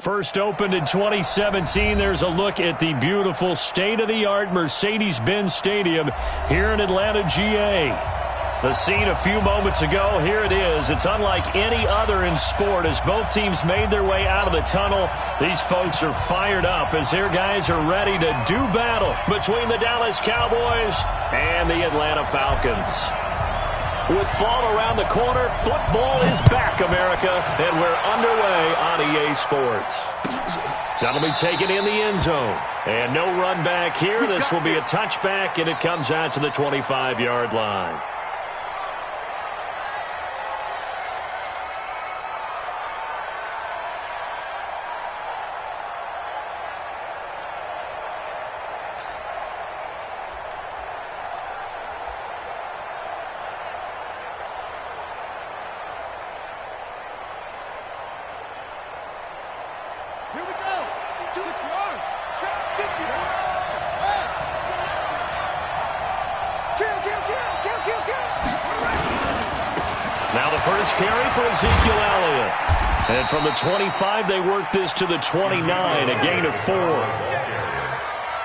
First opened in 2017, there's a look at the beautiful state-of-the-art Mercedes-Benz Stadium here in Atlanta, GA. The scene a few moments ago, here it is. It's unlike any other in sport as both teams made their way out of the tunnel. These folks are fired up as their guys are ready to do battle between the Dallas Cowboys and the Atlanta Falcons. With fall around the corner, football is back, America, and we're underway on EA Sports. That'll be taken in the end zone. And no run back here. This will be a touchback, and it comes out to the 25-yard line. Now the first carry for Ezekiel Elliott. And from the 25, they work this to the 29, a gain of 4.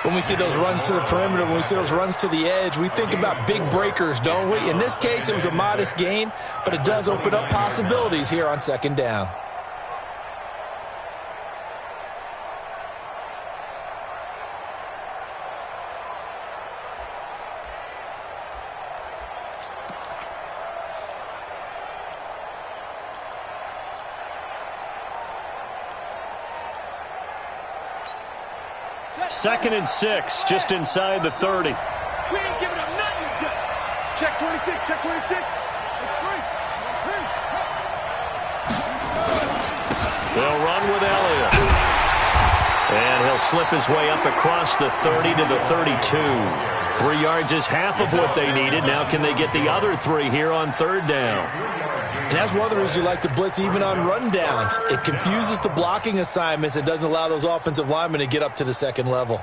When we see those runs to the perimeter, when we see those runs to the edge, we think about big breakers, don't we? In this case, it was a modest gain, but it does open up possibilities here on second down. Second and 6, just inside the 30. We ain't giving up nothing. Check 26, check 26. They'll run with Elliott. And he'll slip his way up across the 30 to the 32. 3 yards is half of what they needed. Now can they get the other 3 here on third down? And that's one of the reasons you like to blitz even on rundowns. It confuses the blocking assignments. It doesn't allow those offensive linemen to get up to the second level.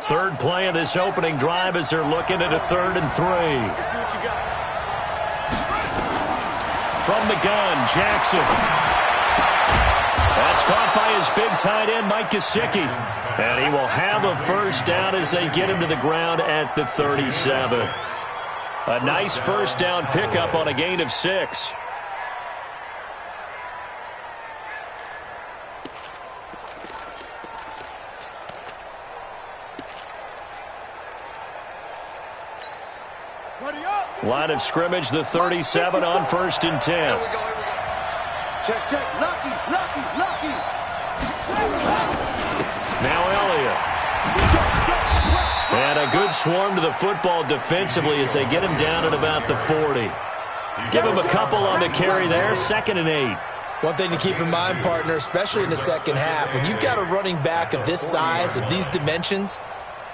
Third play of this opening drive as they're looking at a 3rd and 3. Let's see what you got. From the gun, Jackson. That's caught by his big tight end, Mike Gesicki. And he will have a first down as they get him to the ground at the 37. A nice first down pickup on a gain of 6. Line of scrimmage, the 37 on 1st and 10. Here we go. Check, check. Lucky. Now Elliott. And a good swarm to the football defensively as they get him down at about the 40. Give him a couple on the carry there, 2nd and 8. One thing to keep in mind, partner, especially in the second half, when you've got a running back of this size, of these dimensions,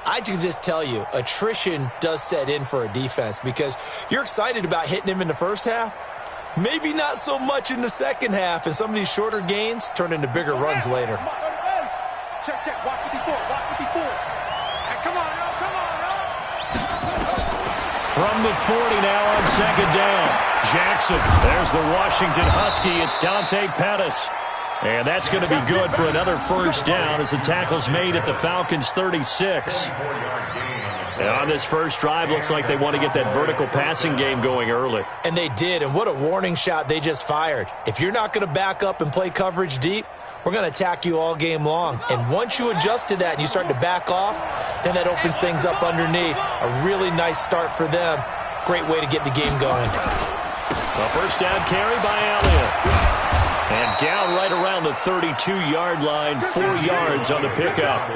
I can just tell you, attrition does set in for a defense because you're excited about hitting him in the first half. Maybe not so much in the second half, and some of these shorter gains turn into bigger runs later. Check, watch 54. Come on, now. From the 40 now on 2nd down. Jackson, there's the Washington Husky. It's Dante Pettis. And that's going to be good for another first down as the tackle's made at the Falcons' 36. And on this first drive, looks like they want to get that vertical passing game going early. And they did, and what a warning shot they just fired. If you're not going to back up and play coverage deep, we're going to attack you all game long. And once you adjust to that and you start to back off, then that opens things up underneath. A really nice start for them. Great way to get the game going. A first down carry by Elliott. And down right around the 32-yard line, 4 yards on the pickup.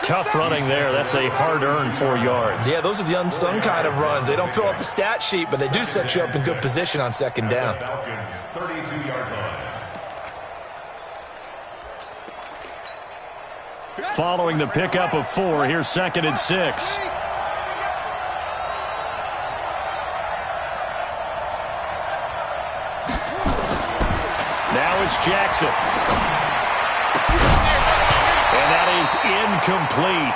Tough running there. That's a hard-earned 4 yards. Yeah, those are the unsung kind of runs. They don't fill up the stat sheet, but they do set you up in good position on second down. Following the pickup of 4, here's 2nd and 6. Now Here's Jackson. And that is incomplete.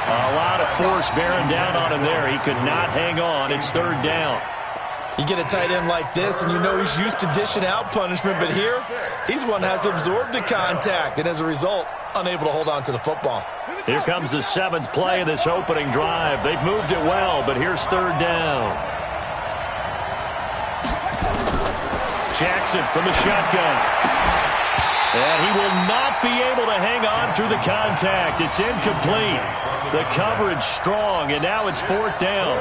A lot of force bearing down on him there. He could not hang on. It's third down. You get a tight end like this, and you know he's used to dishing out punishment, but here, he's one that has to absorb the contact, and as a result, unable to hold on to the football. Here comes the 7th play of this opening drive. They've moved it well, but here's third down. Jackson from the shotgun. And he will not be able to hang on through the contact. It's incomplete. The coverage strong, and now it's fourth down.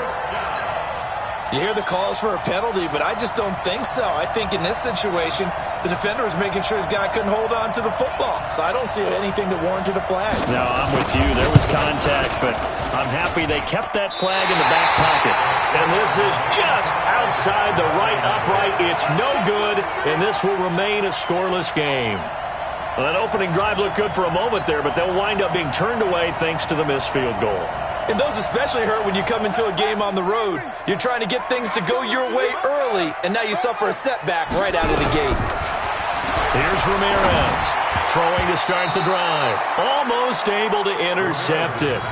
You hear the calls for a penalty, but I just don't think so. I think in this situation, the defender was making sure his guy couldn't hold on to the football. So I don't see anything that warranted a flag. No, I'm with you. There was contact, but I'm happy they kept that flag in the back pocket. And this is just outside the right upright. It's no good, and this will remain a scoreless game. Well, that opening drive looked good for a moment there, but they'll wind up being turned away thanks to the missed field goal. And those especially hurt when you come into a game on the road. You're trying to get things to go your way early, and now you suffer a setback right out of the gate. Here's Ramirez, throwing to start the drive. Almost able to intercept it.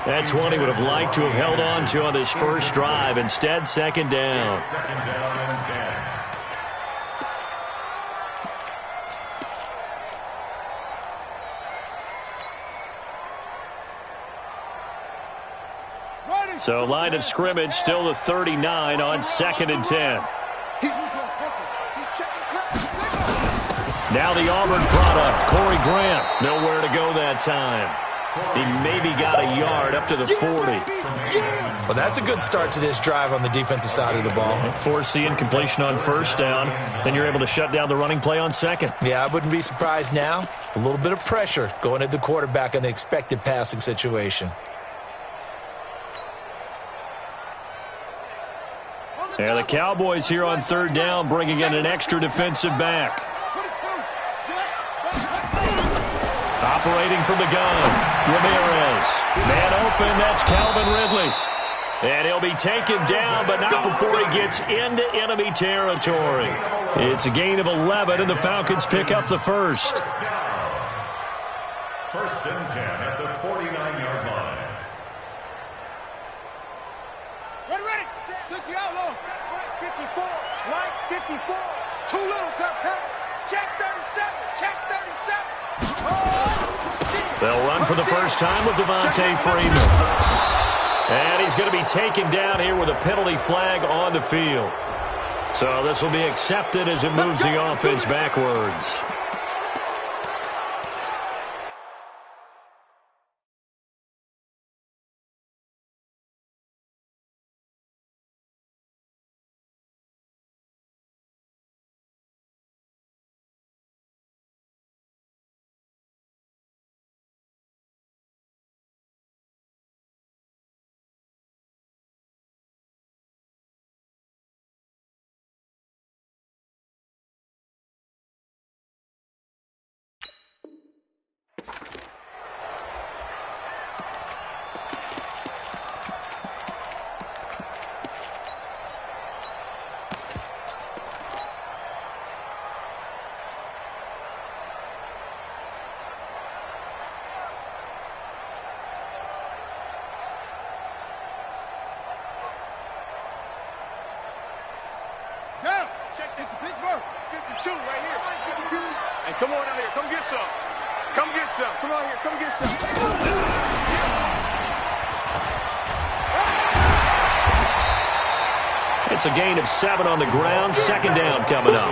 That's one he would have liked to have held on to on his first drive. Instead, second down. So line of scrimmage still the 39 on 2nd and 10. Now the Auburn product, Corey Grant. Nowhere to go that time. He maybe got a yard up to the 40. Well, that's a good start to this drive on the defensive side of the ball. Force incompletion on first down. Then you're able to shut down the running play on second. Yeah, I wouldn't be surprised now. A little bit of pressure going at the quarterback in an expected passing situation. Yeah, the Cowboys here on third down bringing in an extra defensive back. Operating from the gun, Ramirez. Man open, that's Calvin Ridley. And he'll be taken down, but not before he gets into enemy territory. It's a gain of 11, and the Falcons pick up the first. First and 10 at the 49-yard line. Ready. 60 out long. 54. Right 54. Too little. Cut. Check 37. Check 37. They'll run for the first time with Devontae Freeman. And he's going to be taken down here with a penalty flag on the field. So this will be accepted as it moves the offense backwards. It's Pittsburgh. 52 right here. 52. And come on out here. Come get some. Come get some. Come on here. Come get some. It's a gain of 7 on the ground. Second down coming up.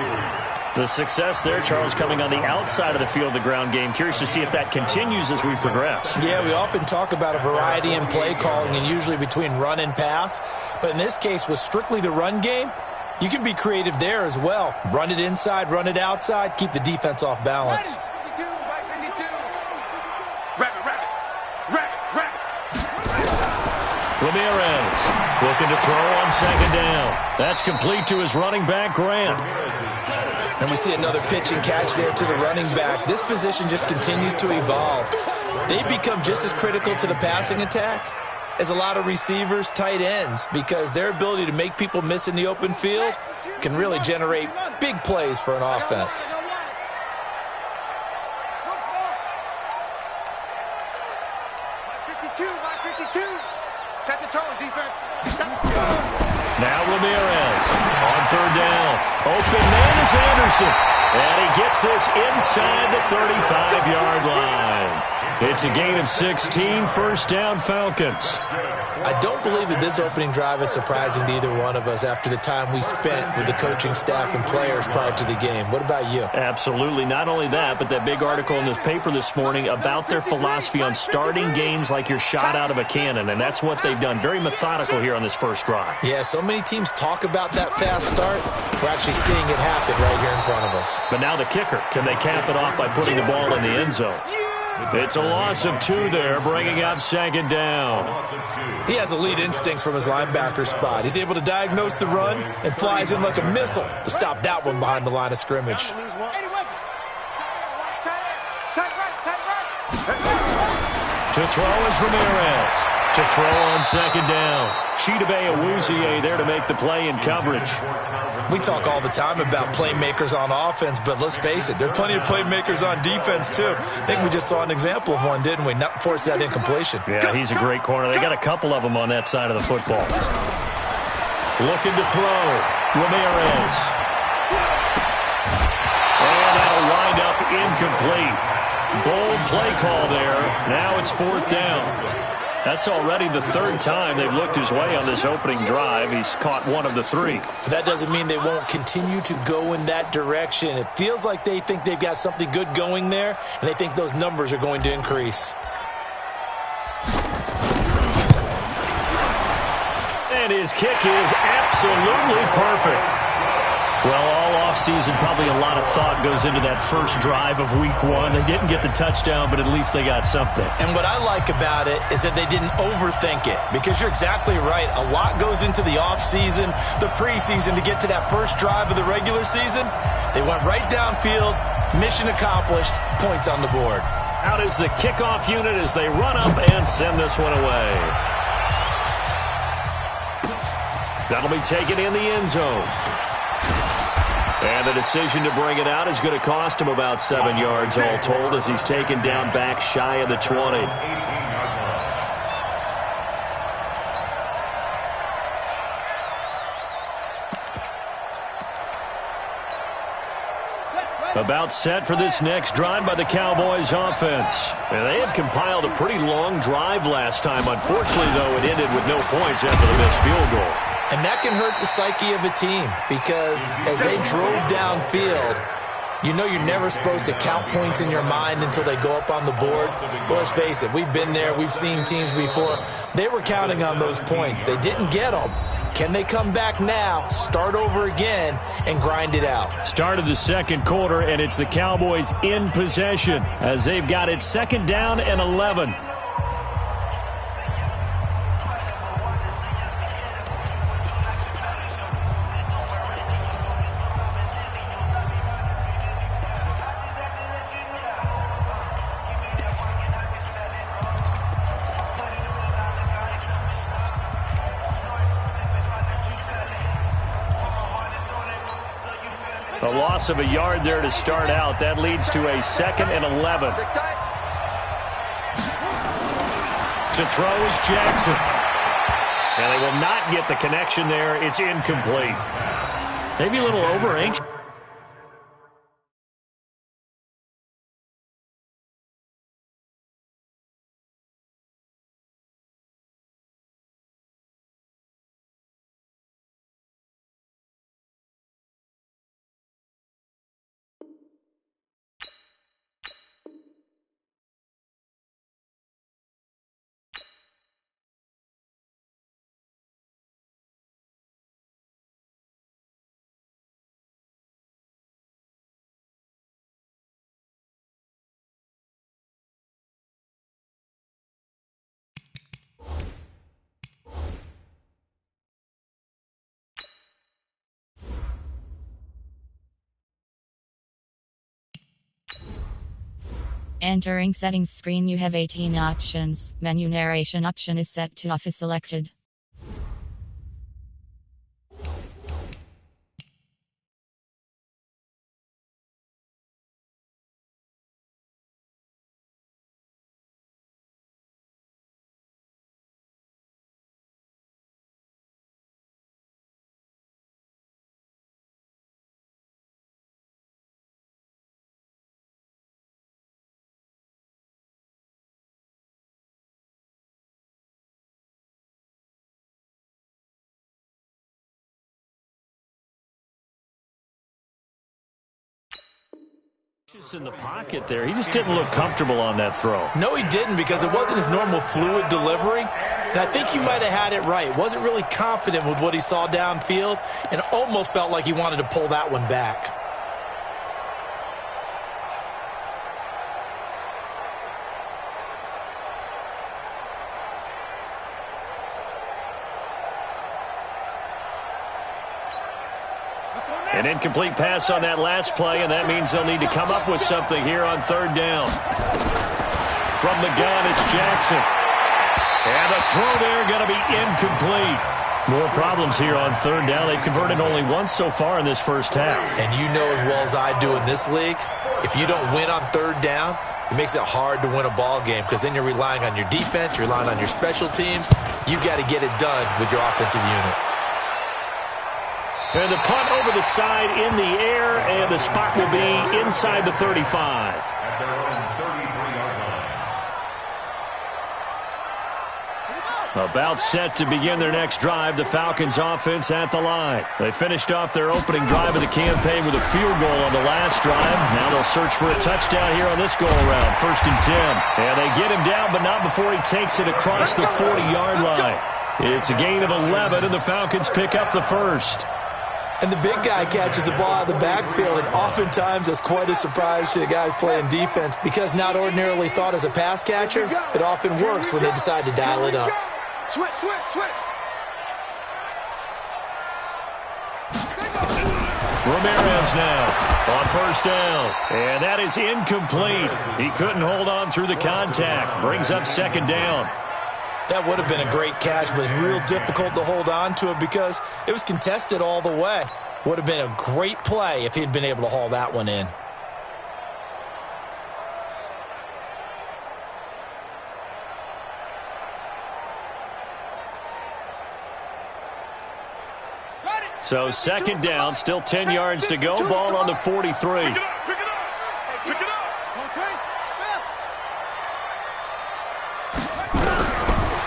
The success there, Charles, coming on the outside of the field, the ground game. Curious to see if that continues as we progress. Yeah, we often talk about a variety in play calling and usually between run and pass. But in this case, with strictly the run game, you can be creative there as well. Run it inside, run it outside, keep the defense off balance. Ramirez looking to throw on second down. That's complete to his running back, Grant. And we see another pitch and catch there to the running back. This position just continues to evolve. They become just as critical to the passing attack as a lot of receivers, tight ends, because their ability to make people miss in the open field can really generate big plays for an offense. 52, line 52. Set the tone, defense. Set the Now Ramirez on third down. Open man is Anderson. And he gets this inside the 35-yard line. It's a gain of 16, first down Falcons. I don't believe that this opening drive is surprising to either one of us after the time we spent with the coaching staff and players prior to the game. What about you? Absolutely. Not only that, but that big article in the paper this morning about their philosophy on starting games like you're shot out of a cannon, and that's what they've done. Very methodical here on this first drive. Yeah, so many teams talk about that fast start. We're actually seeing it happen right here in front of us. But now the kicker. Can they cap it off by putting the ball in the end zone? It's a loss of 2 there, bringing up second down. He has elite instincts from his linebacker spot. He's able to diagnose the run and flies in like a missile to stop that one behind the line of scrimmage. To throw is Ramirez. To throw on second down. Chidobe Awuzie there to make the play in coverage. We talk all the time about playmakers on offense, but let's face it, there are plenty of playmakers on defense, too. I think we just saw an example of one, didn't we? Not force that incompletion. Yeah, he's a great corner. They got a couple of them on that side of the football. Looking to throw. Ramirez. And that'll wind up incomplete. Bold play call there. Now it's fourth down. That's already the third time they've looked his way on this opening drive. He's caught one of the 3. That doesn't mean they won't continue to go in that direction. It feels like they think they've got something good going there, and they think those numbers are going to increase. And his kick is absolutely perfect. Well, all offseason, probably a lot of thought goes into that first drive of week 1. They didn't get the touchdown, but at least they got something. And what I like about it is that they didn't overthink it, because you're exactly right. A lot goes into the offseason, the preseason, to get to that first drive of the regular season. They went right downfield, mission accomplished, points on the board. Out is the kickoff unit as they run up and send this one away. That'll be taken in the end zone. And the decision to bring it out is going to cost him about 7 yards all told as he's taken down back shy of the 20. About set for this next drive by the Cowboys offense. And they had compiled a pretty long drive last time. Unfortunately, though, it ended with no points after the missed field goal. And that can hurt the psyche of a team, because as they drove downfield, you know you're never supposed to count points in your mind until they go up on the board. But let's face it, we've been there, we've seen teams before. They were counting on those points. They didn't get them. Can they come back now, start over again, and grind it out? Start of the second quarter, and it's the Cowboys in possession as they've got it second down and 11. A loss of a yard there to start out. That leads to a second and 11. To throw is Jackson. And they will not get the connection there. It's incomplete. Maybe a little over-anxious. Entering settings screen, you have 18 options. Menu narration option is set to off is selected. In the pocket there. He just didn't look comfortable on that throw. No, he didn't, because it wasn't his normal fluid delivery. And I think you might have had it right. Wasn't really confident with what he saw downfield and almost felt like he wanted to pull that one back. An incomplete pass on that last play, and that means they'll need to come up with something here on third down. From the gun, it's Jackson. And the throw there going to be incomplete. More problems here on third down. They've converted only once so far in this first half. And you know as well as I do in this league, if you don't win on third down, it makes it hard to win a ball game, because then you're relying on your defense, you're relying on your special teams. You've got to get it done with your offensive unit. And the punt over the side in the air, and the spot will be inside the 35. At their own 33-yard line. About set to begin their next drive, the Falcons offense at the line. They finished off their opening drive of the campaign with a field goal on the last drive. Now they'll search for a touchdown here on this go-around, 1st and 10. And they get him down, but not before he takes it across the 40-yard line. It's a gain of 11, and the Falcons pick up the first. And the big guy catches the ball out of the backfield, and oftentimes that's quite a surprise to the guys playing defense, because not ordinarily thought as a pass catcher, it often works when they decide to dial it up. Switch. Ramirez now on first down, and that is incomplete. He couldn't hold on through the contact. Brings up second down. That would have been a great catch, but it's real difficult to hold on to it because it was contested all the way. Would have been a great play if he'd been able to haul that one in. So second down, still 10 yards to go. Ball on the 43. Pick it up.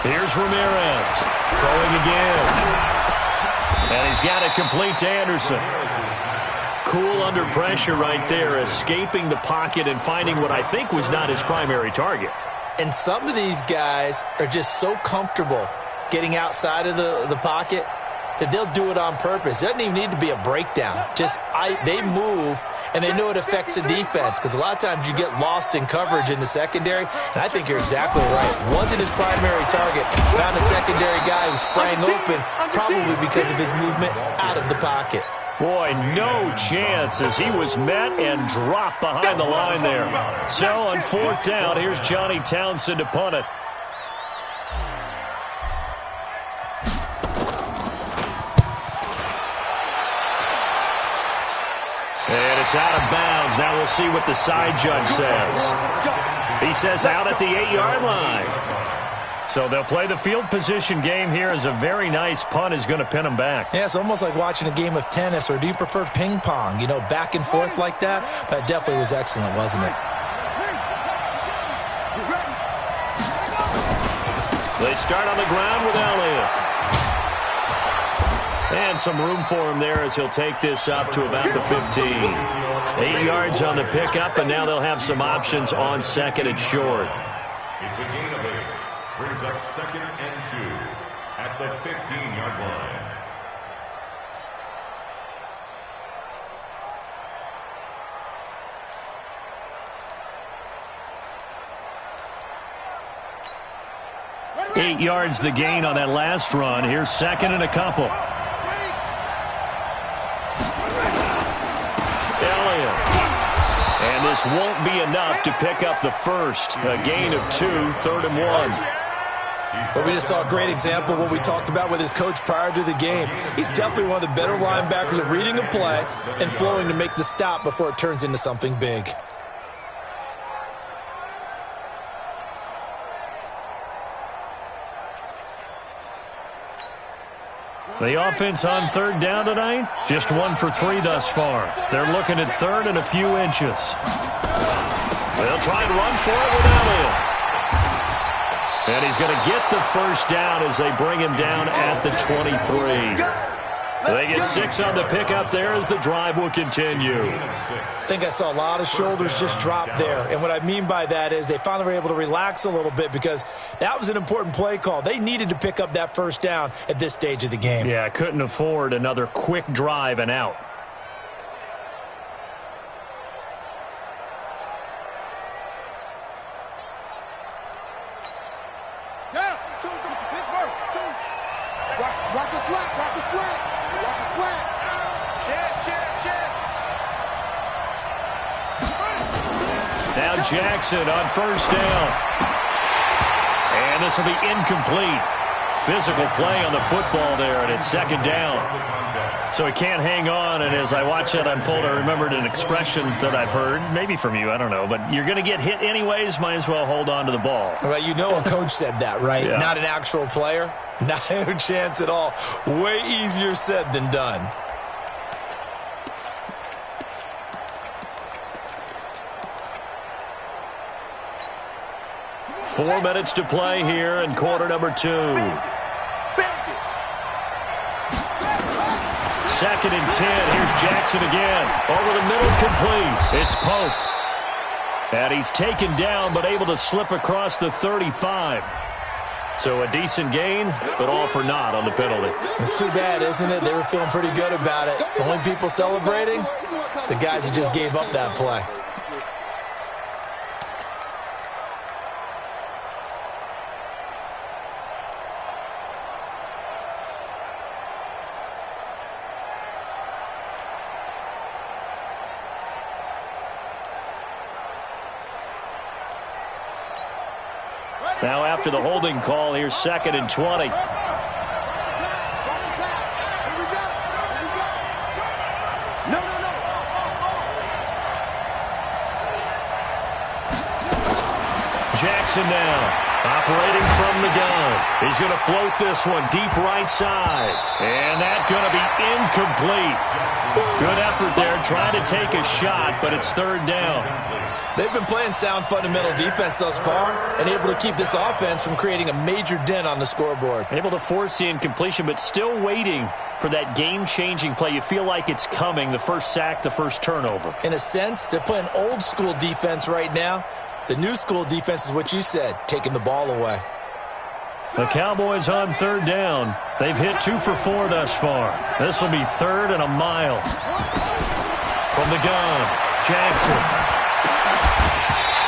Here's Ramirez throwing again. And he's got it complete to Anderson. Cool under pressure right there, escaping the pocket and finding what I think was not his primary target. And some of these guys are just so comfortable getting outside of the pocket that they'll do it on purpose. It doesn't even need to be a breakdown. They move, and they know it affects the defense, because a lot of times you get lost in coverage in the secondary, and I think you're exactly right. Wasn't his primary target. Found a secondary guy who sprang open, probably because of his movement out of the pocket. Boy, no chance as he was met and dropped behind the line there. So on fourth down, here's Johnny Townsend to punt it. And it's out of bounds. Now we'll see what the side judge says. He says out at the 8-yard line. So they'll play the field position game here, as a very nice punt is going to pin them back. Yeah, it's almost like watching a game of tennis, or do you prefer ping pong? You know, back and forth like that? That definitely was excellent, wasn't it? They start on the ground with Elliott. And some room for him there as he'll take this up to about the 15. 8 yards on the pickup, and now they'll have some options on second and short. It's a gain of 8. Brings up 2nd and 2 at the 15-yard line. Eight yards the gain on that last run. Here's second and a couple. Elliott. And this won't be enough to pick up the first. A gain of 2, 3rd and 1. But we just saw a great example of what we talked about with his coach prior to the game. He's definitely one of the better linebackers at reading a play and flowing to make the stop before it turns into something big. The offense on third down tonight, just 1 for 3 thus far. They're looking at third and a few inches. They'll try and run for it with Elliott. And he's going to get the first down as they bring him down at the 23. They get 6 on the pickup there as the drive will continue. I think I saw a lot of shoulders just drop there. And what I mean by that is they finally were able to relax a little bit because that was an important play call. They needed to pick up that first down at this stage of the game. Yeah, couldn't afford another quick drive and out. Watch a slap, watch a slap, watch a slap. Chance. Now Jackson on first down. And this will be incomplete. Physical play on the football there, and it's second down. So he can't hang on, and as I watch that unfold, I remembered an expression that I've heard, maybe from you, I don't know, but you're going to get hit anyways, might as well hold on to the ball. Well, you know a coach said that, right? Yeah. Not an actual player. Not a chance at all. Way easier said than done. Four minutes to play here in quarter number 2. Second and 10. Here's Jackson again. Over the middle, complete. It's Pope. And he's taken down, but able to slip across the 35. So a decent gain, but all for naught on the penalty. It's too bad, isn't it? They were feeling pretty good about it. The only people celebrating, the guys who just gave up that play. Now after the holding call, here's second and 20. Jackson now, operating from the gun. He's going to float this one deep right side. And that's going to be incomplete. Good effort there, trying to take a shot, but it's third down. They've been playing sound fundamental defense thus far and able to keep this offense from creating a major dent on the scoreboard. Able to force the incompletion, but still waiting for that game-changing play. You feel like it's coming, the first sack, the first turnover. In a sense, they're playing old-school defense right now. The new-school defense is what you said, taking the ball away. The Cowboys on third down. They've hit 2 for 4 thus far. This will be third and a mile. From the gun, Jackson.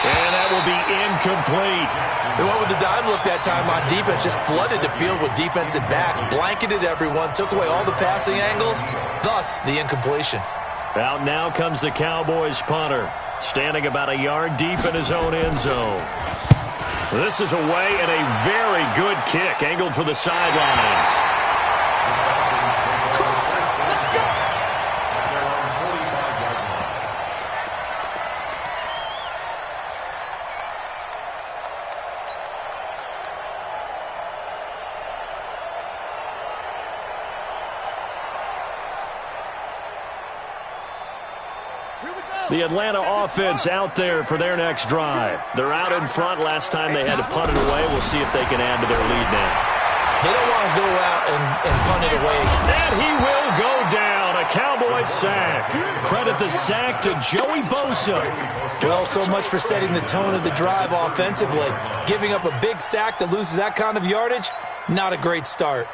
And that will be incomplete. They went with the dime look that time on defense, just flooded the field with defensive backs, blanketed everyone, took away all the passing angles, thus the incompletion. Out now comes the Cowboys punter, standing about a yard deep in his own end zone. This is away and a very good kick, angled for the sidelines. The Atlanta offense out there for their next drive. They're out in front. Last time they had to punt it away. We'll see if they can add to their lead now. They don't want to go out and punt it away. And he will go down. A Cowboys sack. Credit the sack to Joey Bosa. Well, so much for setting the tone of the drive offensively. Giving up a big sack that loses that kind of yardage, not a great start.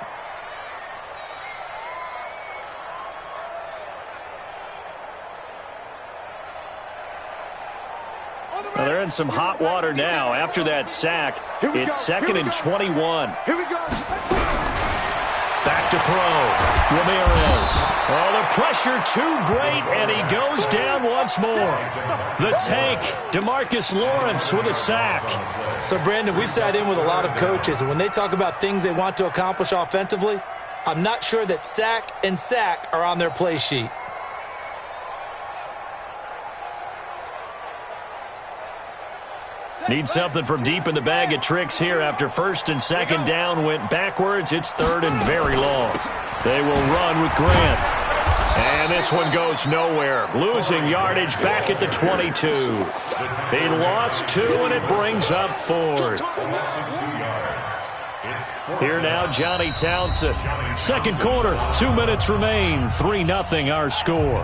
Well, they're in some hot water now. After that sack, it's second and 21. Here we go. Back to throw. Ramirez. Oh, the pressure too great, and he goes down once more. The tank, DeMarcus Lawrence with a sack. So, Brandon, we sat in with a lot of coaches, and when they talk about things they want to accomplish offensively, I'm not sure that sack and sack are on their play sheet. Need something from deep in the bag of tricks here after first and second down went backwards. It's third and very long. They will run with Grant. And this one goes nowhere. Losing yardage back at the 22. He lost 2, and it brings up 4th. It's Here now, Johnny Townsend. Second quarter, 2 minutes remain. 3-0 our score.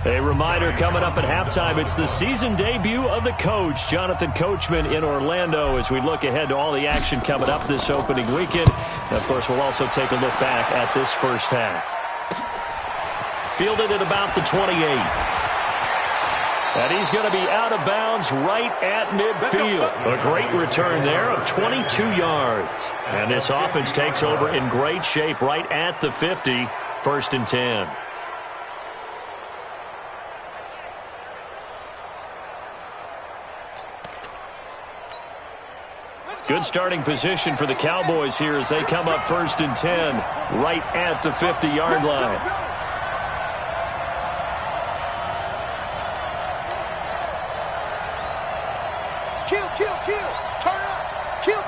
A reminder coming up at halftime, it's the season debut of the coach, Jonathan Coachman in Orlando, as we look ahead to all the action coming up this opening weekend. And, of course, we'll also take a look back at this first half. Fielded at about the 28. And he's going to be out of bounds right at midfield. A great return there of 22 yards. And this offense takes over in great shape right at the 50, 1st and 10. Good starting position for the Cowboys here as they come up 1st and 10 right at the 50-yard line. Kill. Turn up. Kill.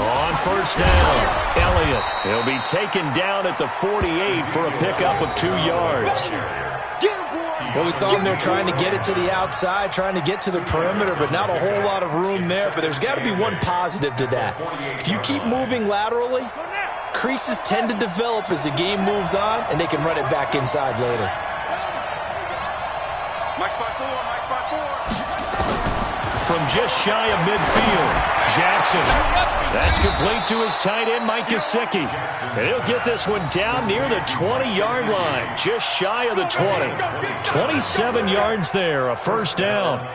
On 1st down, Elliott. He'll be taken down at the 48 for a pickup of 2 yards. Well, we saw him there trying to get it to the outside, trying to get to the perimeter, but not a whole lot of room there. But there's got to be one positive to that. If you keep moving laterally, creases tend to develop as the game moves on, and they can run it back inside later. From just shy of midfield, Jackson. That's complete to his tight end, Mike Gesicki. And he'll get this one down near the 20-yard line, just shy of the 20. 27 yards there, a 1st down.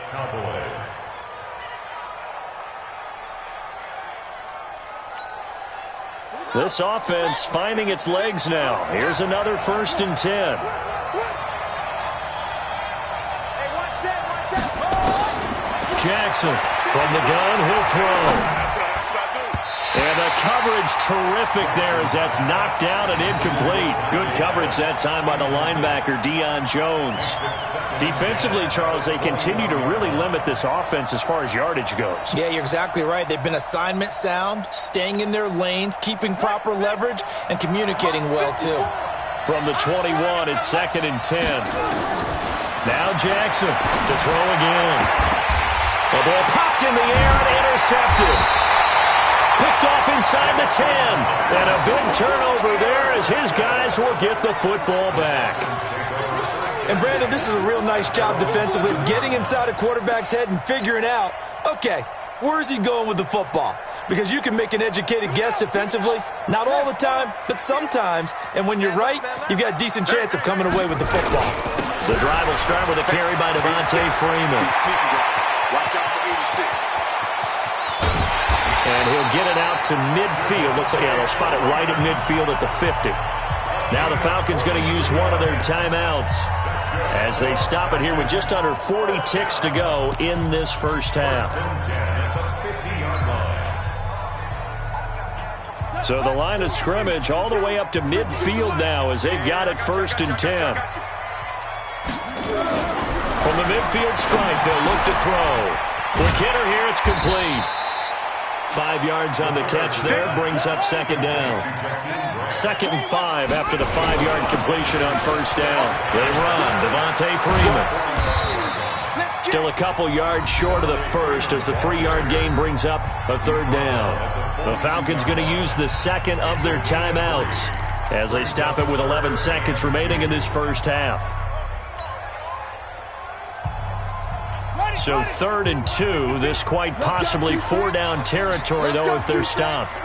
This offense finding its legs now. Here's another 1st and 10. Jackson from the gun, he'll throw. And the coverage terrific there as that's knocked down and incomplete. Good coverage that time by the linebacker, Deion Jones. Defensively, Charles, they continue to really limit this offense as far as yardage goes. Yeah, you're exactly right. They've been assignment sound, staying in their lanes, keeping proper leverage, and communicating well, too. From the 21, it's 2nd and 10. Now Jackson to throw again. The ball popped in the air and intercepted. Picked off inside the 10. And a big turnover there as his guys will get the football back. And, Brandon, this is a real nice job defensively of getting inside a quarterback's head and figuring out, okay, where's he going with the football? Because you can make an educated guess defensively. Not all the time, but sometimes. And when you're right, you've got a decent chance of coming away with the football. The drive will start with a carry by Devontae Freeman. And he'll get it out to midfield. Let's say, they'll spot it right at midfield at the 50. Now the Falcons going to use one of their timeouts as they stop it here with just under 40 ticks to go in this first half. So the line of scrimmage all the way up to midfield now as they've got it 1st and 10. From the midfield stripe, they'll look to throw. Quick hitter here, it's complete. 5 yards on the catch there, brings up 2nd down. 2nd and 5 after the 5-yard completion on 1st down. They run, Devontae Freeman. Still a couple yards short of the first as the 3-yard gain brings up a 3rd down. The Falcons going to use the 2nd of their timeouts as they stop it with 11 seconds remaining in this first half. So 3rd and 2, this quite possibly 4-down territory, though, if they're stopped.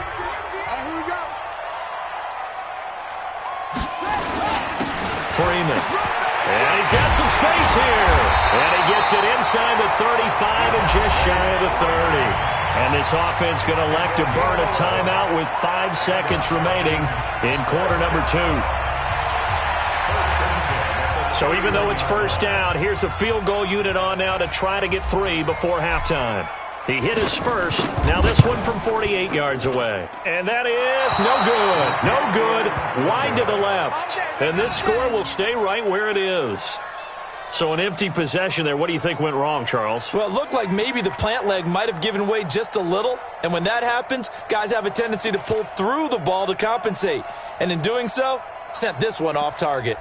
Freeman. And he's got some space here. And he gets it inside the 35 and just shy of the 30. And this offense going to elect to burn a timeout with 5 seconds remaining in quarter number 2. So even though it's 1st down, here's the field goal unit on now to try to get 3 before halftime. He hit his first. Now this one from 48 yards away. And that is no good. No good. Wide to the left. And this score will stay right where it is. So an empty possession there. What do you think went wrong, Charles? Well, it looked like maybe the plant leg might have given way just a little. And when that happens, guys have a tendency to pull through the ball to compensate. And in doing so, sent this one off target.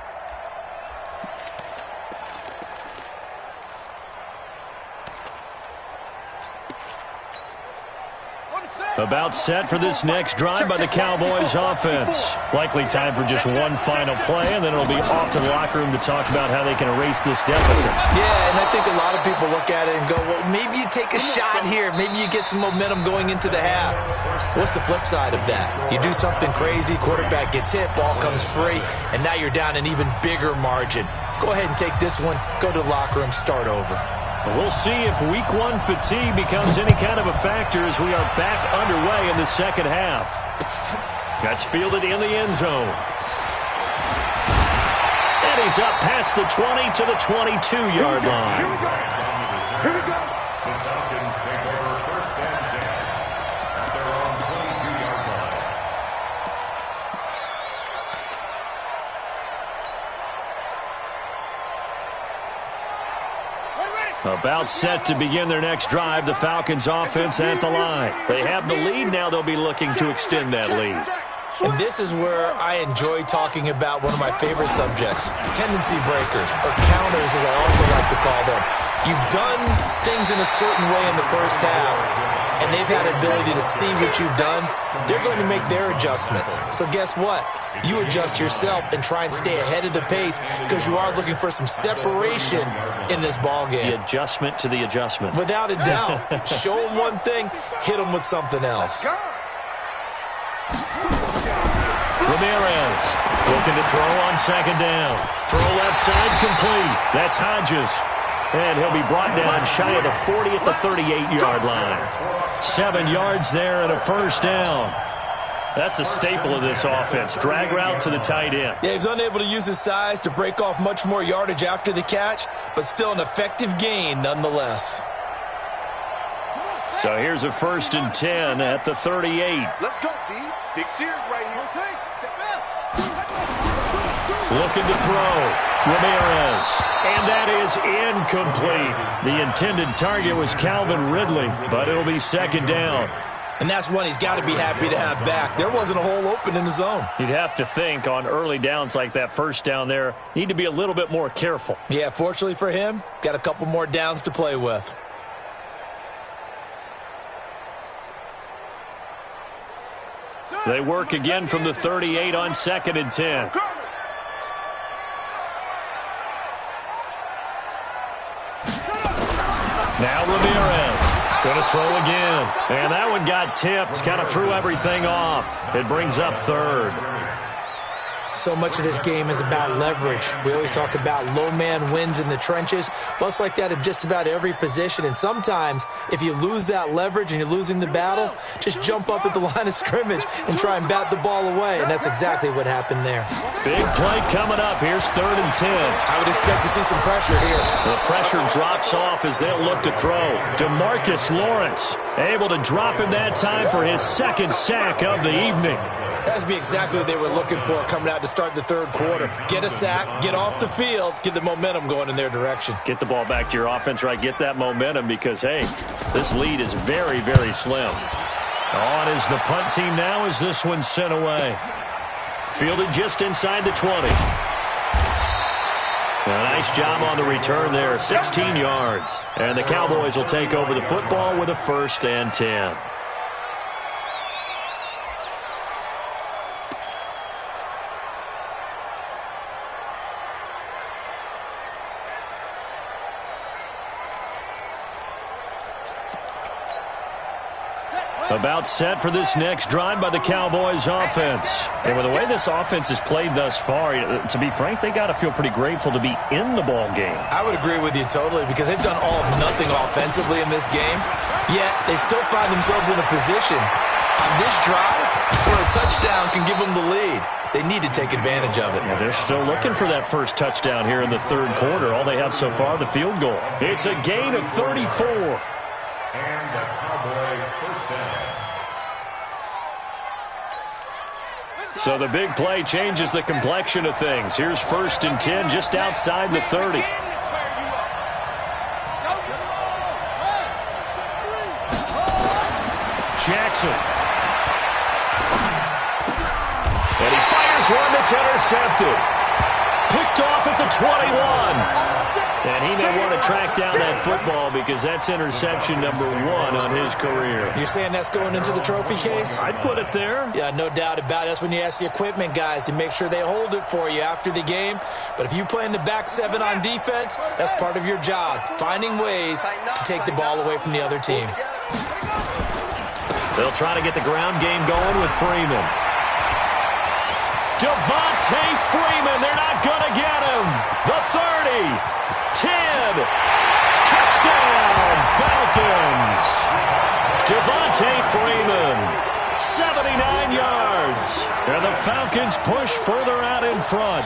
About set for this next drive by the Cowboys offense. Likely time for just one final play, and then it'll be off to the locker room to talk about how they can erase this deficit. Yeah, and I think a lot of people look at it and go, well, maybe you take a shot here. Maybe you get some momentum going into the half. What's the flip side of that? You do something crazy, quarterback gets hit, ball comes free, and now you're down an even bigger margin. Go ahead and take this one, go to the locker room, start over. We'll see if week one fatigue becomes any kind of a factor as we are back underway in the second half. That's fielded in the end zone. And he's up past the 20 to the 22-yard line. Here we go. Here we go. The Falcons take over first and 10 at their own 22-yard line. About set to begin their next drive, the Falcons offense at the line. They have the lead now. They'll be looking to extend that lead. And this is where I enjoy talking about one of my favorite subjects, tendency breakers, or counters as I also like to call them. You've done things in a certain way in the first half, and they've had the ability to see what you've done. They're going to make their adjustments. So guess what? You adjust yourself and try and stay ahead of the pace because you are looking for some separation in this ball game. The adjustment to the adjustment. Without a doubt. Show them one thing, hit them with something else. Ramirez looking to throw on second down. Throw left side complete. That's Hodges. And he'll be brought down shy of the 40 at the 38-yard line. 7 yards there and a first down. That's a staple of this offense. Drag route to the tight end. Yeah, he's unable to use his size to break off much more yardage after the catch, but still an effective gain nonetheless. So here's a 1st and 10 at the 38. Let's go, D. Big Sears right here. Looking to throw. Ramirez. And that is incomplete. The intended target was Calvin Ridley, but it'll be second down. And that's one he's got to be happy to have back. There wasn't a hole open in the zone. You'd have to think on early downs like that first down there, need to be a little bit more careful. Yeah, fortunately for him, got a couple more downs to play with. They work again from the 38 on 2nd and 10. Now Ramirez going to throw again. And that one got tipped, kind of threw everything off. It brings up 3rd. So much of this game is about leverage. We always talk about low man wins in the trenches. Well, it's like that of just about every position. And sometimes, if you lose that leverage and you're losing the battle, just jump up at the line of scrimmage and try and bat the ball away. And that's exactly what happened there. Big play coming up. Here's 3rd and 10. I would expect to see some pressure here. The pressure drops off as they'll look to throw. DeMarcus Lawrence able to drop him that time for his 2nd sack of the evening. That'd be exactly what they were looking for coming out to start the 3rd quarter. Get a sack, get off the field, get the momentum going in their direction. Get the ball back to your offense, right? Get that momentum because, hey, this lead is very, very slim. On is the punt team now as this one's sent away. Fielded just inside the 20. A nice job on the return there, 16 yards. And the Cowboys will take over the football with a 1st and 10. About set for this next drive by the Cowboys offense. And with the way this offense has played thus far, to be frank, they got to feel pretty grateful to be in the ball game. I would agree with you totally because they've done all of nothing offensively in this game, yet they still find themselves in a position on this drive where a touchdown can give them the lead. They need to take advantage of it. Yeah, they're still looking for that first touchdown here in the 3rd quarter. All they have so far, the field goal. It's a gain of 34. And the Cowboy first down. So the big play changes the complexion of things. Here's 1st and 10 just outside the 30. Jackson. And he fires one that's intercepted. Picked off at the 21. And he may want to track down that football because that's interception number 1 on his career. You're saying that's going into the trophy case? I'd put it there. Yeah, no doubt about it. That's when you ask the equipment guys to make sure they hold it for you after the game. But if you play in the back 7 on defense, that's part of your job, finding ways to take the ball away from the other team. They'll try to get the ground game going with Freeman. Devontae Freeman, they're not going to get him. The 30. 10. Touchdown, Falcons. Devontae Freeman, 79 yards. And the Falcons push further out in front.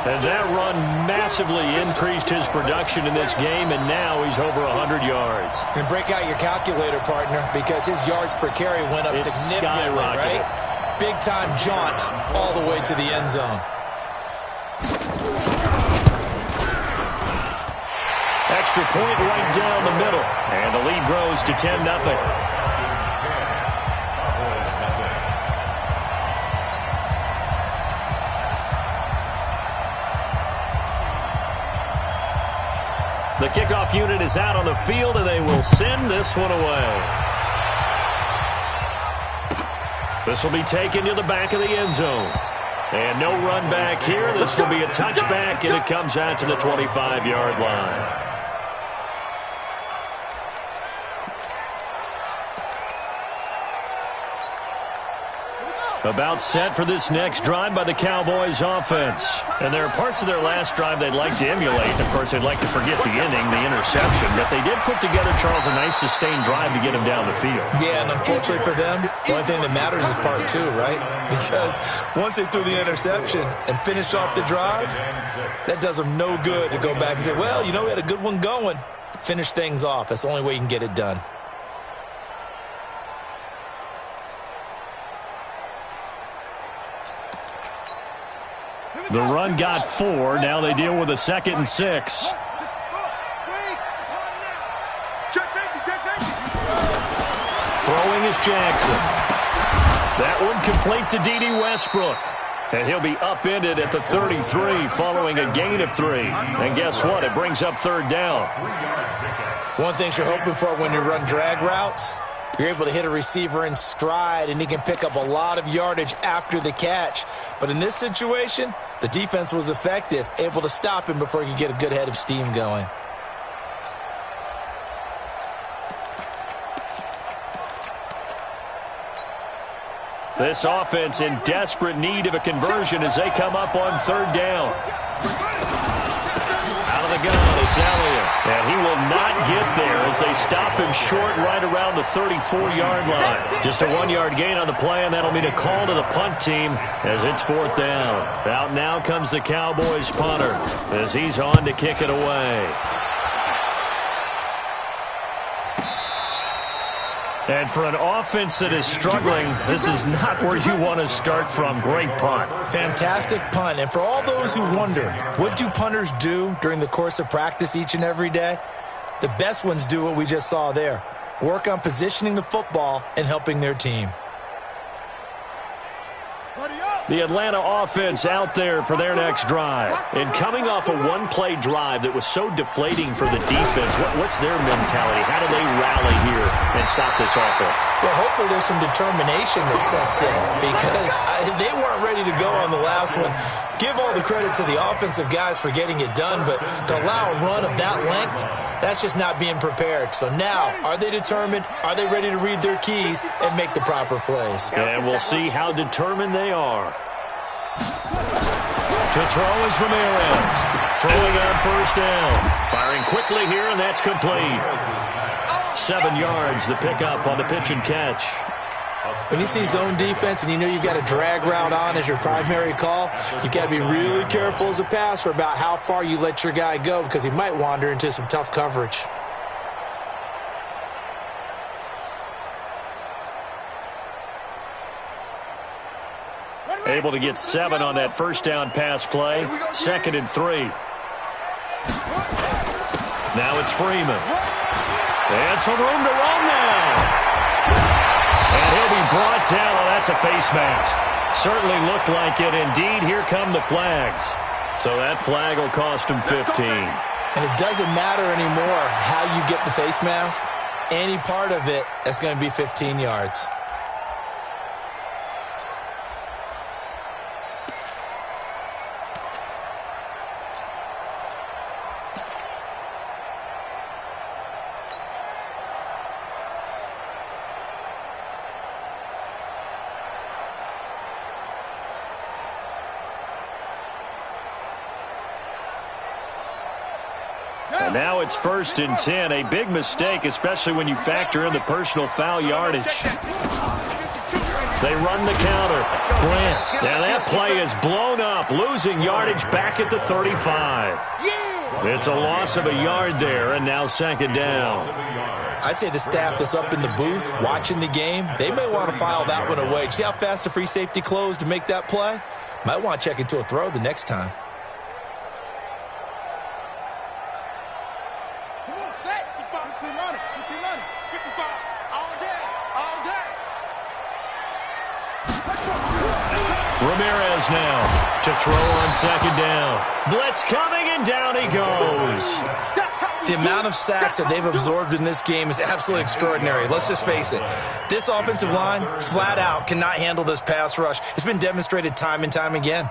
And that run massively increased his production in this game, and now he's over 100 yards. And break out your calculator, partner, because his yards per carry went up significantly, right? Big-time jaunt all the way to the end zone. Extra point right down the middle. And the lead grows to 10-0. The kickoff unit is out on the field, and they will send this one away. This will be taken to the back of the end zone. And no run back here. This will be a touchback, and it comes out to the 25-yard line. About set for this next drive by the Cowboys offense. And there are parts of their last drive they'd like to emulate. Of course, they'd like to forget the inning, the interception. But they did put together, Charles, a nice sustained drive to get him down the field. Yeah, and unfortunately for them, the only thing that matters is part 2, right? Because once they threw the interception and finished off the drive, that does them no good to go back and say, well, you know, we had a good one going. Finish things off. That's the only way you can get it done. The run got 4. Now they deal with a 2nd and 6. Throwing is Jackson. That one complete to D.D. Westbrook. And he'll be upended at the 33 following a gain of 3. And guess what? It brings up 3rd down. One thing you're hoping for when you run drag routes, you're able to hit a receiver in stride, and he can pick up a lot of yardage after the catch. But in this situation, the defense was effective, able to stop him before he could get a good head of steam going. This offense in desperate need of a conversion as they come up on 3rd down. Out of the gun, it's Elliott. And he will not get there as they stop him short right around the 34-yard line. Just a 1-yard gain on the play, and that'll mean a call to the punt team as it's 4th down. Out now comes the Cowboys punter as he's on to kick it away. And for an offense that is struggling, this is not where you want to start from. Great punt. Fantastic punt. And for all those who wonder, what do punters do during the course of practice each and every day? The best ones do what we just saw there. Work on positioning the football and helping their team. The Atlanta offense out there for their next drive. And coming off a one-play drive that was so deflating for the defense, what's their mentality? How do they rally here and stop this offense? Well, hopefully there's some determination that sets in because they weren't ready to go on the last one. Give all the credit to the offensive guys for getting it done, but to allow a run of that length, that's just not being prepared. So now, are they determined? Are they ready to read their keys and make the proper plays? And we'll see how determined they are. To throw is Ramirez. Throwing on 1st down. Firing quickly here, and that's complete. 7 yards, the pickup on the pitch and catch. When you see zone defense and you know you've got a drag route on as your primary call, you've got to be really careful as a passer about how far you let your guy go because he might wander into some tough coverage. Able to get 7 on that 1st down pass play. 2nd and 3. Now it's Freeman. And some room to run now. And he'll be brought down. Oh, that's a face mask. Certainly looked like it. Indeed, here come the flags. So that flag will cost him 15. And it doesn't matter anymore how you get the face mask. Any part of it is going to be 15 yards. And now it's 1st and 10. A big mistake, especially when you factor in the personal foul yardage. They run the counter. Grant. Now that play is blown up, losing yardage back at the 35. It's a loss of a yard there, and now 2nd down. I'd say the staff that's up in the booth watching the game, they may want to file that one away. See how fast the free safety closed to make that play? Might want to check into a throw the next time. Ramirez now to throw on 2nd down. Blitz coming, and down he goes. The amount of sacks that they've absorbed in this game is absolutely extraordinary. Let's just face it. This offensive line, flat out, cannot handle this pass rush. It's been demonstrated time and time again.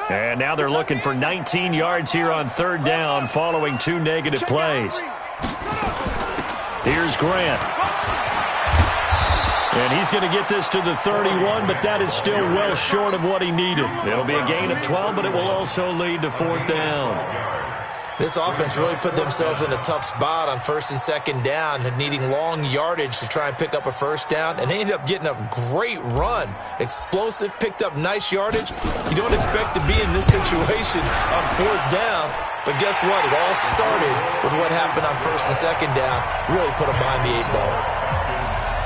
And now they're looking for 19 yards here on 3rd down following 2 negative plays. Here's Grant. And he's going to get this to the 31, but that is still well short of what he needed. It'll be a gain of 12, but it will also lead to 4th down. This offense really put themselves in a tough spot on 1st and 2nd down, needing long yardage to try and pick up a 1st down, and they ended up getting a great run. Explosive, picked up nice yardage. You don't expect to be in this situation on 4th down, but guess what? It all started with what happened on 1st and 2nd down. Really put them behind the 8 ball.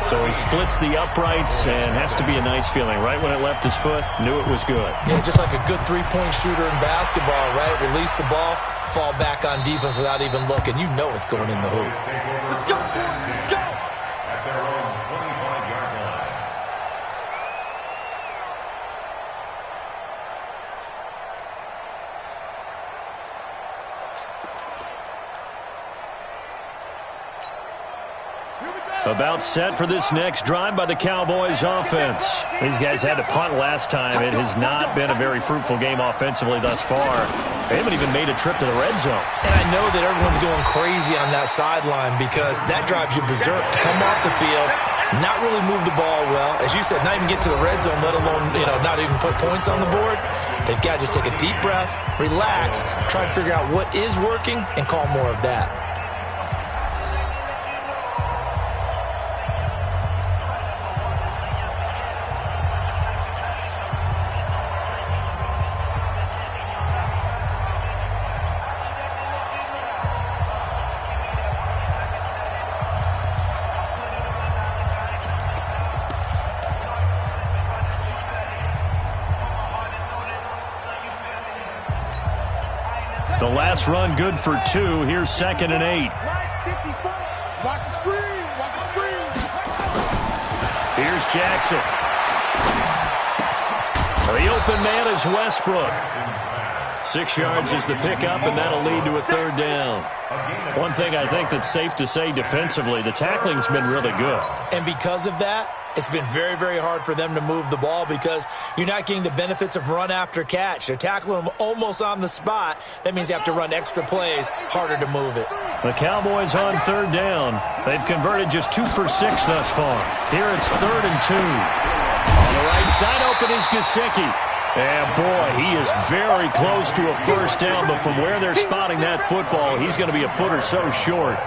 So he splits the uprights, and has to be a nice feeling. Right when it left his foot, knew it was good. Yeah, just like a good three-point shooter in basketball, right? Release the ball, fall back on defense without even looking. You know it's going in the hoop. Let's go, let's go. At their own 25-yard line. About set for this next drive by the Cowboys offense. These guys had to punt last time. It has not been a very fruitful game offensively thus far. They haven't even made a trip to the red zone. And I know that everyone's going crazy on that sideline because that drives you berserk to come off the field, not really move the ball well. As you said, not even get to the red zone, let alone, not even put points on the board. They've got to just take a deep breath, relax, try to figure out what is working, and call more of that. The last run good for 2. Here's 2nd and 8. Watch the screen. Watch the screen. Here's Jackson. The open man is Westbrook. 6 yards is the pickup, and that'll lead to a 3rd down. One thing I think that's safe to say defensively, the tackling's been really good. And because of that, it's been very, very hard for them to move the ball because you're not getting the benefits of run after catch. They're tackling them almost on the spot. That means you have to run extra plays, harder to move it. The Cowboys on 3rd down. They've converted just 2 for 6 thus far. Here it's 3rd and 2. On the right side open is Gesicki. And boy, he is very close to a 1st down, but from where they're spotting that football, he's going to be a foot or so short.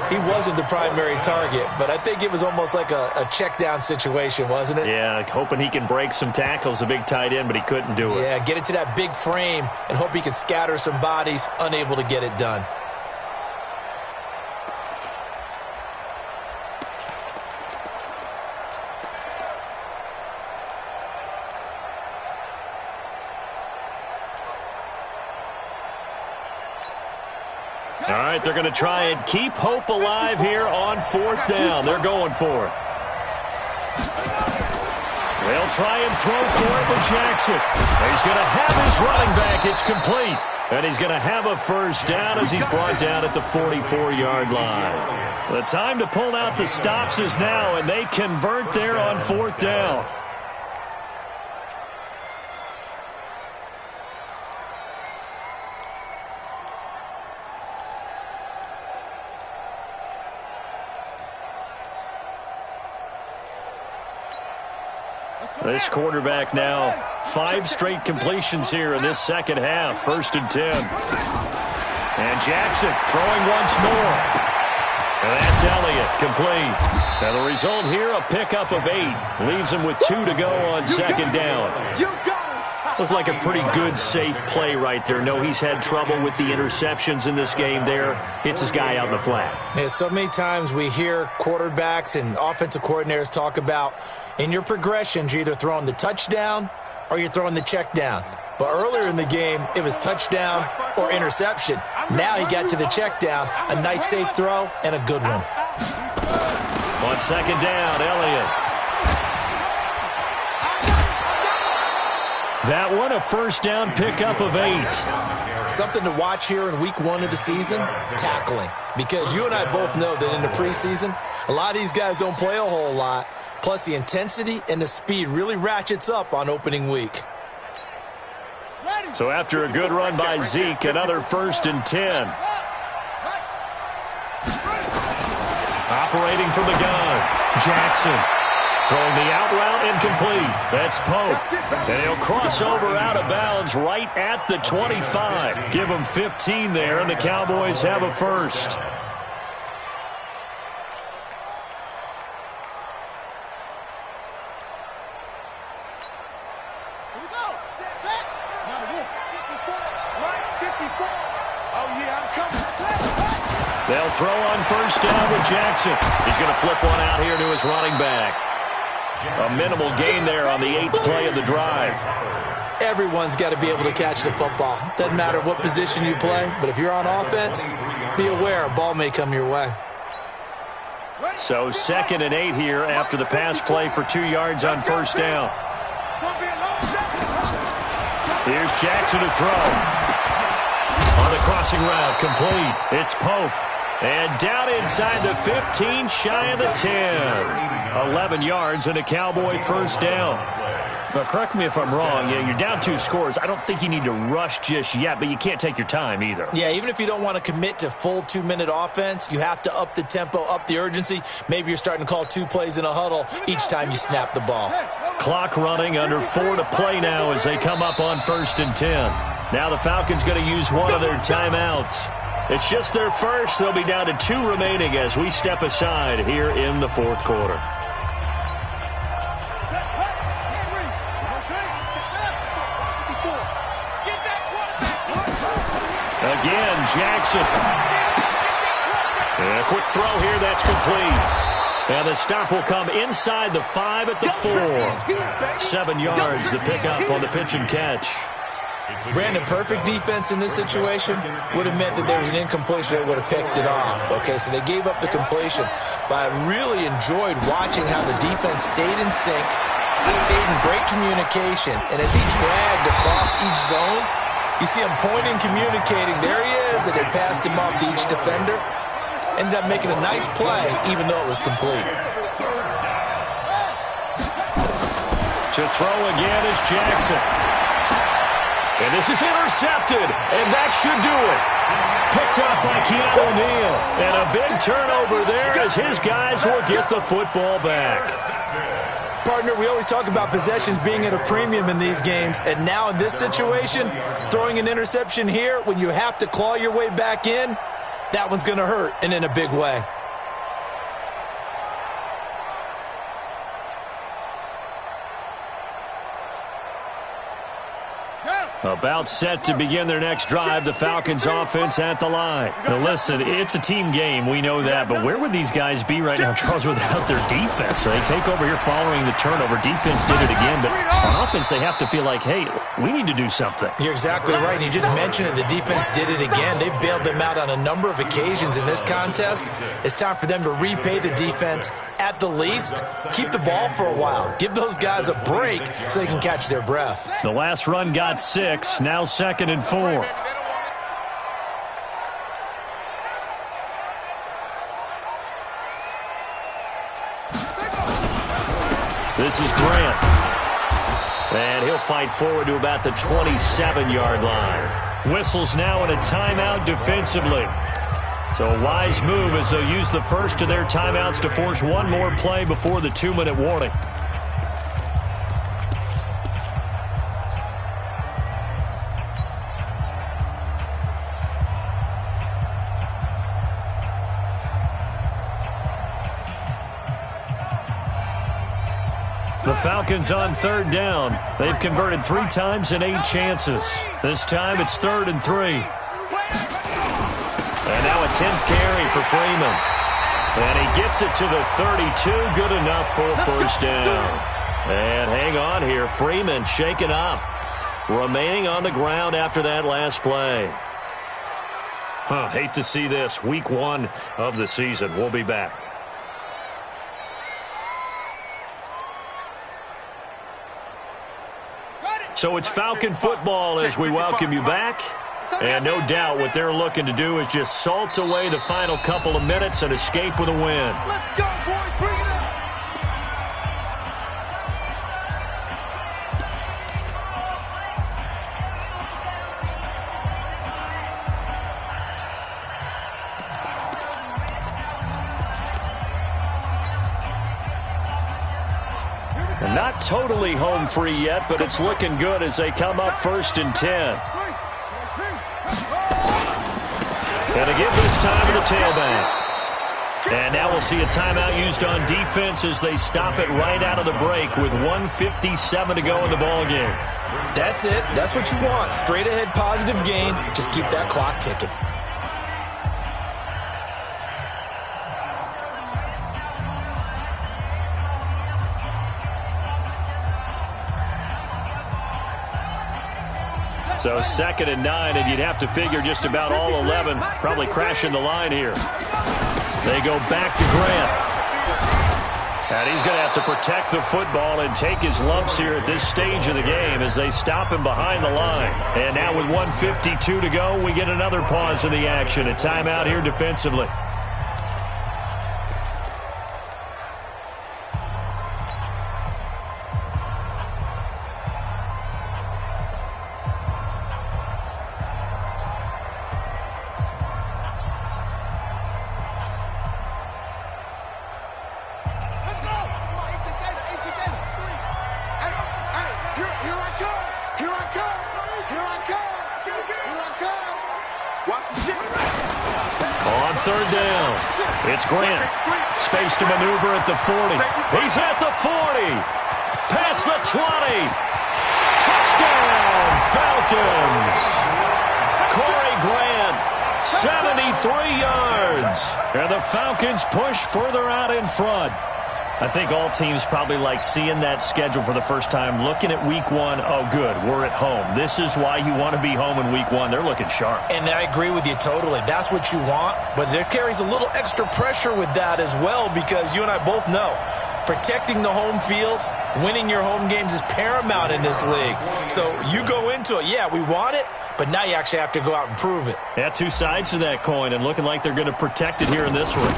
He wasn't the primary target, but I think it was almost like a check down situation, wasn't it? Yeah, hoping he can break some tackles, a big tight end, but he couldn't do it. Yeah, get it to that big frame and hope he can scatter some bodies, unable to get it done. All right, they're going to try and keep hope alive here on 4th down. They're going for it. They'll try and throw for it with Jackson. He's going to have his running back. It's complete. And he's going to have a first down as he's brought down at the 44-yard line. The time to pull out the stops is now, and they convert there on 4th down. This quarterback now 5 straight completions here in this second half. 1st and 10. And Jackson throwing once more. And that's Elliott, complete. And the result here, a pickup of 8. Leaves him with 2 to go on 2nd down. Looked like a pretty good, safe play right there. No, he's had trouble with the interceptions in this game there. Hits his guy out in the flat. Yeah, so many times we hear quarterbacks and offensive coordinators talk about in your progressions, you're either throwing the touchdown or you're throwing the check down. But earlier in the game, it was touchdown or interception. Now he got to the check down, a nice safe throw, and a good one. On 2nd down, Elliott. That one, a first down pickup of 8. Something to watch here in week 1 of the season, tackling. Because you and I both know that in the preseason, a lot of these guys don't play a whole lot. Plus, the intensity and the speed really ratchets up on opening week. So after a good run by Zeke, another 1st and 10. Operating from the gun, Jackson. Throwing the out route incomplete. That's Pope. And he'll cross over out of bounds right at the 25. Give him 15 there, and the Cowboys have a first. They'll throw on 1st down with Jackson. He's going to flip one out here to his running back. A minimal gain there on the 8th play of the drive. Everyone's got to be able to catch the football. Doesn't matter what position you play, but if you're on offense, be aware a ball may come your way. So 2nd and 8 here after the pass play for 2 yards on 1st down. Here's Jackson to throw. On the crossing route, complete. It's Pope. And down inside the 15, shy of the 10. 11 yards and a Cowboy first down. Now, correct me if I'm wrong. Yeah, you're down 2 scores. I don't think you need to rush just yet, but you can't take your time either. Yeah, even if you don't want to commit to full 2-minute offense, you have to up the tempo, up the urgency. Maybe you're starting to call 2 plays in a huddle each time you snap the ball. Clock running, under 4 to play now as they come up on 1st and 10. Now the Falcons going to use one of their timeouts. It's just their first. They'll be down to 2 remaining as we step aside here in the 4th quarter. Again, Jackson. And a quick throw here, that's complete. And the stop will come inside the 5 at the 4. 7 yards, the pickup on the pitch and catch. Brandon, perfect defense in this situation would have meant that there was an incompletion that would have picked it off. Okay, so they gave up the completion. But I really enjoyed watching how the defense stayed in sync, stayed in great communication. And as he dragged across each zone, you see him pointing, communicating. There he is, and they passed him off to each defender. Ended up making a nice play, even though it was complete. To throw again is Jackson. And this is intercepted, and that should do it. Picked up by Keanu Neal. And a big turnover there as his guys will get the football back. Partner, we always talk about possessions being at a premium in these games, and now in this situation, throwing an interception here when you have to claw your way back in, that one's going to hurt, and in a big way. About set to begin their next drive, the Falcons offense at the line. Now listen, it's a team game, we know that, but where would these guys be right now, Charles, without their defense? So they take over here following the turnover. Defense did it again, but on offense they have to feel like, hey, we need to do something. You're exactly right. You just mentioned it. The defense did it again. They bailed them out on a number of occasions in this contest. It's time for them to repay the defense at the least. Keep the ball for a while. Give those guys a break so they can catch their breath. The last run got 6. Now 2nd and 4. This is Grant. And he'll fight forward to about the 27-yard line. Whistles now in a timeout defensively. So a wise move as they'll use the first of their timeouts to force one more play before the 2-minute warning. The Falcons on 3rd down. They've converted 3 times in 8 chances. This time it's 3rd and 3. And now a 10th carry for Freeman. And he gets it to the 32. Good enough for a first down. And hang on here. Freeman shaken up. Remaining on the ground after that last play. Hate to see this. Week 1 of the season. We'll be back. So it's Falcon football as we welcome you back. And no doubt what they're looking to do is just salt away the final couple of minutes and escape with a win. Let's go, boys. Bring it up. Not totally home free yet, but it's looking good as they come up 1st and 10. And again this time to the tailback. And now we'll see a timeout used on defense as they stop it right out of the break with 1:57 to go in the ballgame. That's it. That's what you want. Straight ahead positive gain. Just keep that clock ticking. So 2nd and 9, and you'd have to figure just about all 11 probably crashing the line here. They go back to Grant. And he's going to have to protect the football and take his lumps here at this stage of the game as they stop him behind the line. And now with 1:52 to go, we get another pause in the action. A timeout here defensively. It's Grant. Space to maneuver at the 40. He's at the 40. Past the 20. Touchdown, Falcons. Corey Grant, 73 yards. And the Falcons push further out in front. I think all teams probably like seeing that schedule for the first time, looking at week 1. Oh, good, we're at home. This is why you want to be home in week 1. They're looking sharp. And I agree with you totally. That's what you want. But there carries a little extra pressure with that as well because you and I both know protecting the home field, winning your home games is paramount in this league. So you go into it, yeah, we want it, but now you actually have to go out and prove it. Yeah, 2 sides to that coin and looking like they're going to protect it here in this one.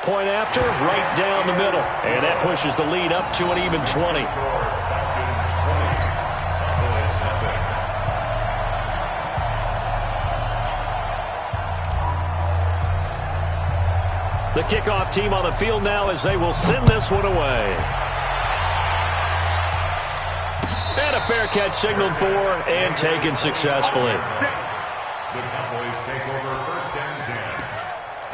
Point after, right down the middle. And that pushes the lead up to an even 20. The kickoff team on the field now as they will send this one away. And a fair catch signaled for and taken successfully. The Cowboys take over 1st and 10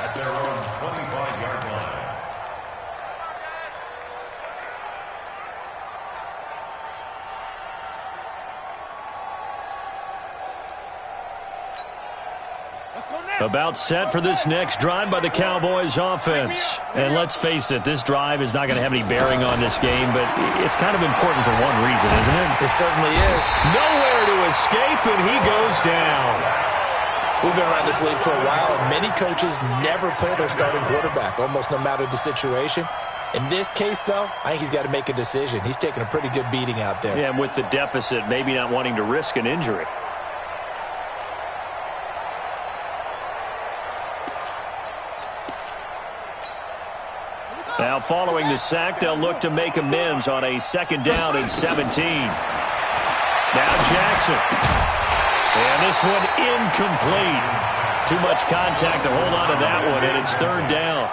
at their own 25-yard line. About set for this next drive by the Cowboys offense. And let's face it, this drive is not going to have any bearing on this game, but it's kind of important for one reason, isn't it? It certainly is. Nowhere to escape, and he goes down. We've been around this league for a while, and many coaches never pull their starting quarterback, almost no matter the situation. In this case, though, I think he's got to make a decision. He's taking a pretty good beating out there. Yeah, and with the deficit, maybe not wanting to risk an injury. Now, following the sack, they'll look to make amends on a 2nd down and 17. Now Jackson. And this one incomplete. Too much contact to hold on to that one, and it's 3rd down.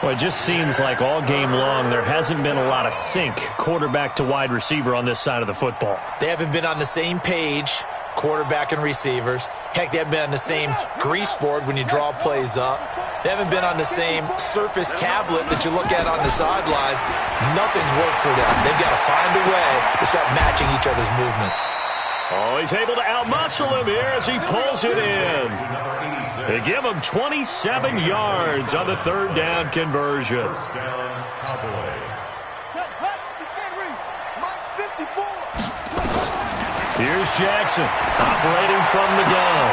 Well, it just seems like all game long there hasn't been a lot of sync quarterback to wide receiver on this side of the football. They haven't been on the same page, quarterback and receivers. Heck, they haven't been on the same grease board when you draw plays up. They haven't been on the same surface tablet that you look at on the sidelines. Nothing's worked for them. They've got to find a way to start matching each other's movements. Oh, he's able to outmuscle him here as he pulls it in. They give him 27 yards on the 3rd down conversion. First down, Cowboys. Set, hut, defend, Mike 54. Here's Jackson operating from the gun.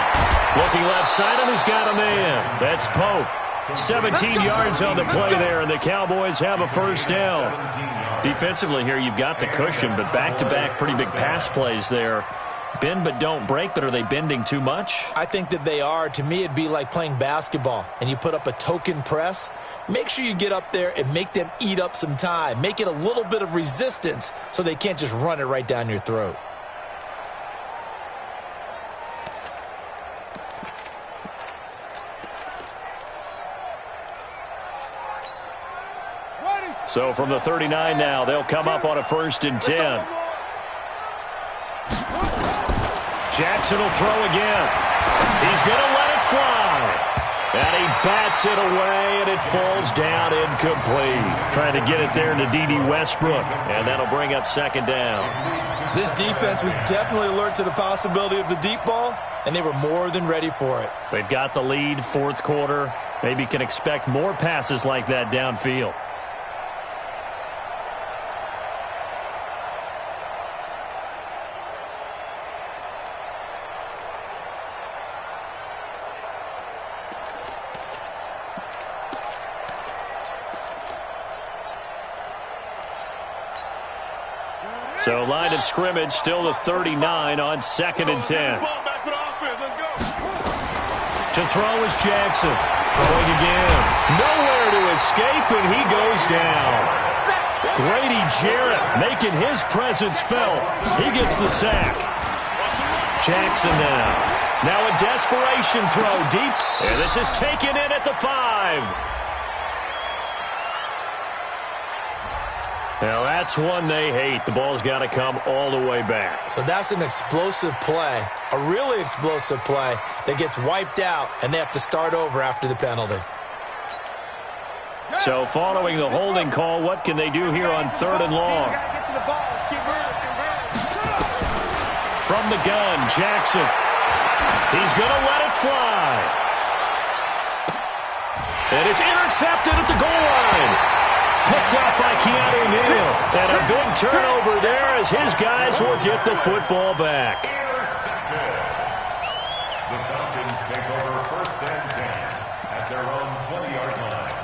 Looking left side, and he's got a man. That's Pope. 17 yards on the play there, and the Cowboys have a 1st down. Defensively here, you've got the cushion, but back-to-back pretty big pass plays there. Bend but don't break, but are they bending too much? I think that they are. To me, it'd be like playing basketball, and you put up a token press. Make sure you get up there and make them eat up some time. Make it a little bit of resistance so they can't just run it right down your throat. So from the 39 now, they'll come up on a 1st and 10. Jackson will throw again. He's going to let it fly. And he bats it away, and it falls down incomplete. Trying to get it there to D.D. Westbrook, and that'll bring up 2nd down. This defense was definitely alert to the possibility of the deep ball, and they were more than ready for it. They've got the lead, 4th quarter. Maybe can expect more passes like that downfield. So line of scrimmage still the 39 on 2nd and 10. To throw is Jackson. Throwing again. Nowhere to escape, and he goes down. Grady Jarrett making his presence felt. He gets the sack. Jackson now. Now a desperation throw deep. And this is taken in at the 5. Now, that's one they hate. The ball's got to come all the way back. So that's an explosive play, a really explosive play that gets wiped out, and they have to start over after the penalty. So following the holding call, what can they do here on 3rd and long? From the gun, Jackson. He's going to let it fly. And it's intercepted at the goal line. Picked up by Keanu Neal. And a big turnover there as his guys will get the football back. Intercepted. The Falcons take over 1st and 10 at their own 20-yard line.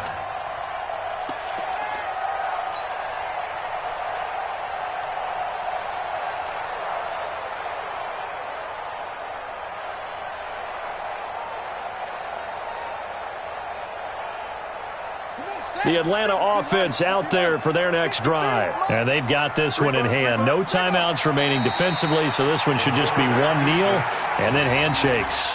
The Atlanta offense out there for their next drive. And they've got this one in hand. No timeouts remaining defensively, so this one should just be one kneel and then handshakes.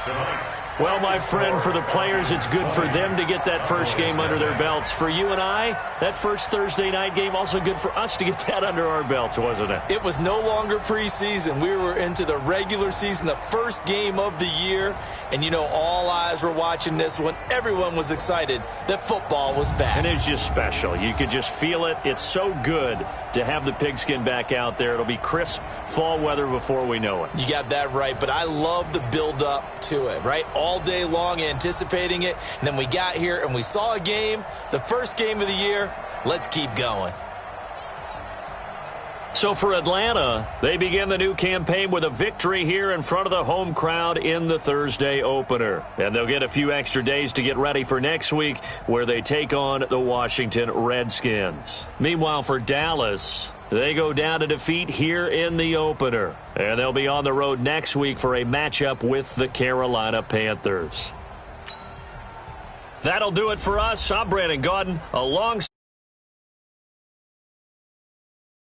Tonight's Well, my friend, for the players, it's good for them to get that first game under their belts. For you and I, that first Thursday night game, also good for us to get that under our belts, wasn't it? It was no longer preseason. We were into the regular season, the first game of the year. And, you know, all eyes were watching this one. Everyone was excited that football was back. And it's just special. You could just feel it. It's so good to have the pigskin back out there. It'll be crisp fall weather before we know it. You got that right, but I love the build-up to it, right? All day long anticipating it, and then we got here and we saw a game, the first game of the year. Let's keep going. So for Atlanta, they begin the new campaign with a victory here in front of the home crowd in the Thursday opener. And they'll get a few extra days to get ready for next week, where they take on the Washington Redskins. Meanwhile, for Dallas, they go down to defeat here in the opener. And they'll be on the road next week for a matchup with the Carolina Panthers. That'll do it for us. I'm Brandon Gaudin, along